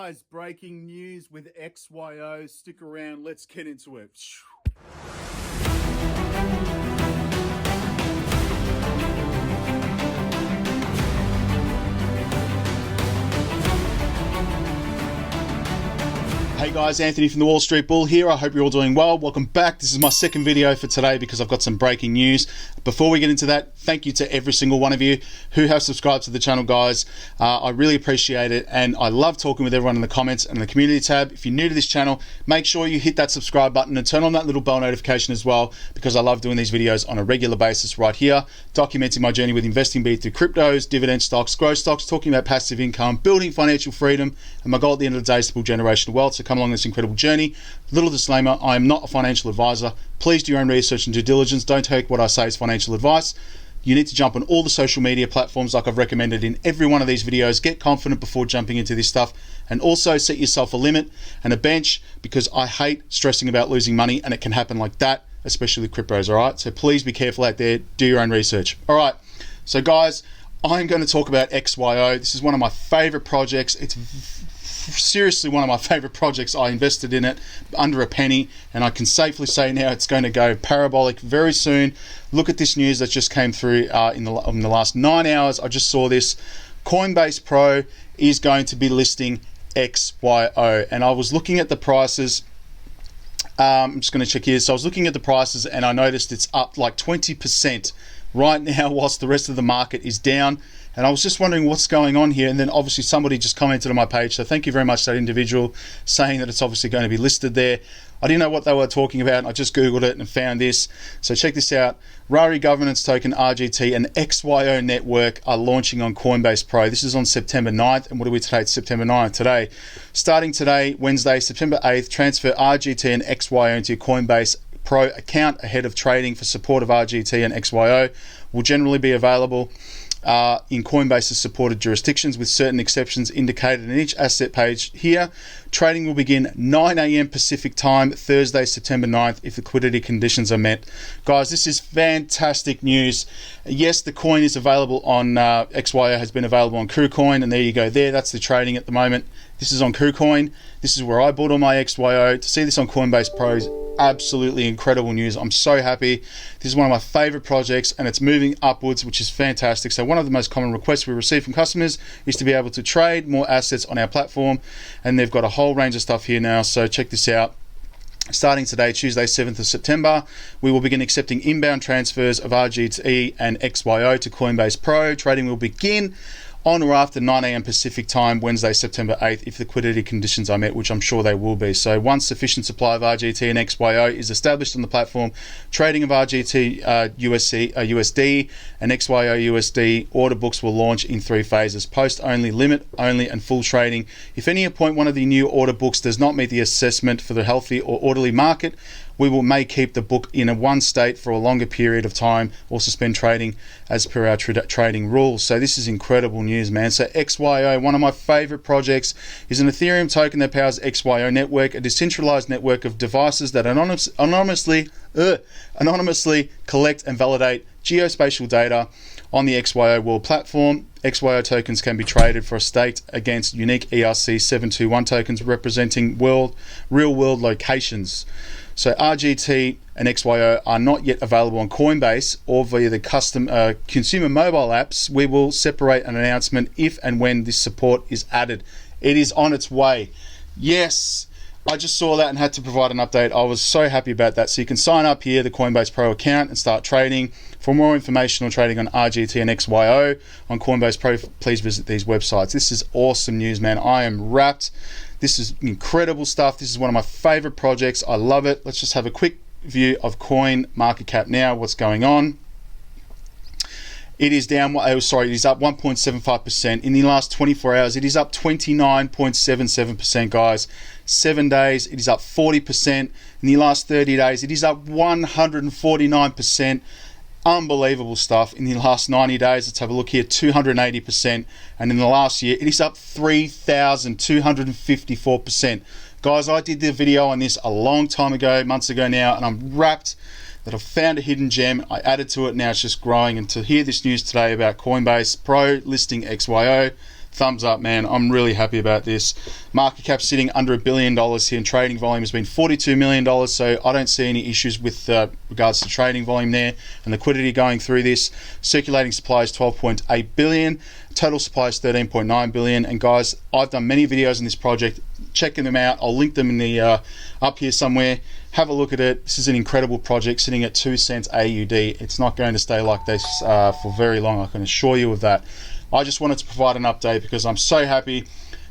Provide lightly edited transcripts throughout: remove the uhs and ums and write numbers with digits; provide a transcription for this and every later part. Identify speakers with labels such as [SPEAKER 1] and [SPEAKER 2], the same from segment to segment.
[SPEAKER 1] guys, breaking news with XYO. Stick around, let's get into it. Hey guys, Anthony from the Wall Street Bull here. I hope you're all doing well. Welcome back. This is my second video for today because I've got some breaking news. Before we get into that, thank you to every single one of you who have subscribed to the channel, guys. I really appreciate it, and I love talking with everyone in the comments and in the community tab. If you're new to this channel, make sure you hit that subscribe button and turn on that little bell notification as well, because I love doing these videos on a regular basis right here, documenting my journey with investing, be it through cryptos, dividend stocks, growth stocks, talking about passive income, building financial freedom, and my goal at the end of the day is to build generational wealth. So come along this incredible journey. Little disclaimer, I am not a financial advisor. Please do your own research and due diligence. Don't take what I say as financial advice. You need to jump on all the social media platforms like I've recommended in every one of these videos. Get confident before jumping into this stuff, and also set yourself a limit and a bench, because I hate stressing about losing money, and it can happen like that, especially with cryptos. All right, so please be careful out there. Do your own research. All right, so guys, I'm going to talk about XYO. This is one of my favorite projects. It's seriously one of my favorite projects. I invested in it under a penny, and I can safely say now it's going to go parabolic very soon. Look at this news that just came through in the last 9 hours. I just saw this. Coinbase Pro is going to be listing XYO, and I was looking at the prices. I'm just going to check here. So I was looking at the prices, and I noticed it's up like 20% right now, whilst the rest of the market is down. And I was just wondering what's going on here. And then obviously somebody just commented on my page. So thank you very much to that individual, saying that it's obviously going to be listed there. I didn't know what they were talking about. I just Googled it and found this. So check this out. Rari governance token RGT and XYO network are launching on Coinbase Pro. This is on September 9th. And what are we today? It's September 9th today. Starting today, Wednesday, September 8th, transfer RGT and XYO into your Coinbase Pro account ahead of trading. For support of RGT and XYO will generally be available in Coinbase's supported jurisdictions, with certain exceptions indicated in each asset page here. Trading will begin 9 a.m. Pacific time, Thursday, September 9th, if liquidity conditions are met. Guys, this is fantastic news. Yes, the coin is available on XYO, has been available on KuCoin, and there you go there. That's the trading at the moment. This is on KuCoin. This is where I bought all my XYO. To see this on Coinbase Pro is absolutely incredible news. I'm so happy. This is one of my favorite projects, and it's moving upwards, which is fantastic. So one of the most common requests we receive from customers is to be able to trade more assets on our platform, and they've got a whole range of stuff here now. So check this out. Starting today, Tuesday, 7th of September, we will begin accepting inbound transfers of RGT and XYO to Coinbase Pro. Trading will begin on or after 9 a.m. Pacific time, Wednesday, September 8th, if liquidity conditions are met, which I'm sure they will be. So once sufficient supply of RGT and XYO is established on the platform, trading of RGT USD and XYO USD order books will launch in 3 phases: post only, limit only, and full trading. If any point one of the new order books does not meet the assessment for the healthy or orderly market, we may keep the book in one state for a longer period of time, or suspend trading as per our trading rules. So this is incredible news, man. So XYO, one of my favorite projects, is an Ethereum token that powers XYO network, a decentralized network of devices that anonymously collect and validate geospatial data on the XYO world platform. XYO tokens can be traded for a staked against unique ERC721 tokens representing real-world locations. So RGT and XYO are not yet available on Coinbase or via the consumer mobile apps. We will separate an announcement if and when this support is added. It is on its way. Yes, I just saw that and had to provide an update. I was so happy about that. So you can sign up here, the Coinbase Pro account, and start trading. For more information on trading on RGT and XYO on Coinbase Pro, please visit these websites. This is awesome news, man. I am wrapped. This is incredible stuff. This is one of my favorite projects. I love it. Let's just have a quick view of CoinMarketCap now. What's going on? It is down, it is up 1.75%. In the last 24 hours, it is up 29.77%, guys. 7 days, it is up 40%. In the last 30 days, it is up 149%. Unbelievable stuff. In the last 90 days, let's have a look here, 280%. And in the last year, it is up 3,254%. Guys, I did the video on this a long time ago, months ago now, and I'm wrapped that I've found a hidden gem. I added to it, now it's just growing. And to hear this news today about Coinbase Pro listing XYO, thumbs up, man. I'm really happy about this. Market cap sitting under $1 billion here, and trading volume has been $42 million, so I don't see any issues with regards to trading volume there and liquidity going through this. Circulating supply is 12.8 billion, total supply is 13.9 billion, and guys, I've done many videos on this project. Checking them out, I'll link them in the up here somewhere. Have a look at it. This is an incredible project sitting at 2 cents AUD. It's not going to stay like this for very long, I can assure you of that. I just wanted to provide an update because I'm so happy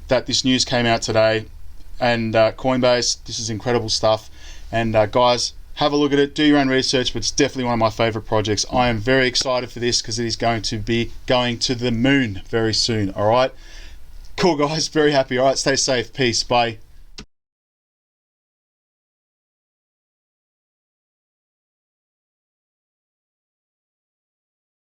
[SPEAKER 1] that this news came out today. And Coinbase, this is incredible stuff. And guys, have a look at it, do your own research, but it's definitely one of my favorite projects. I am very excited for this because it is going to be going to the moon very soon. All right, cool guys, very happy. All right, stay safe, peace, bye.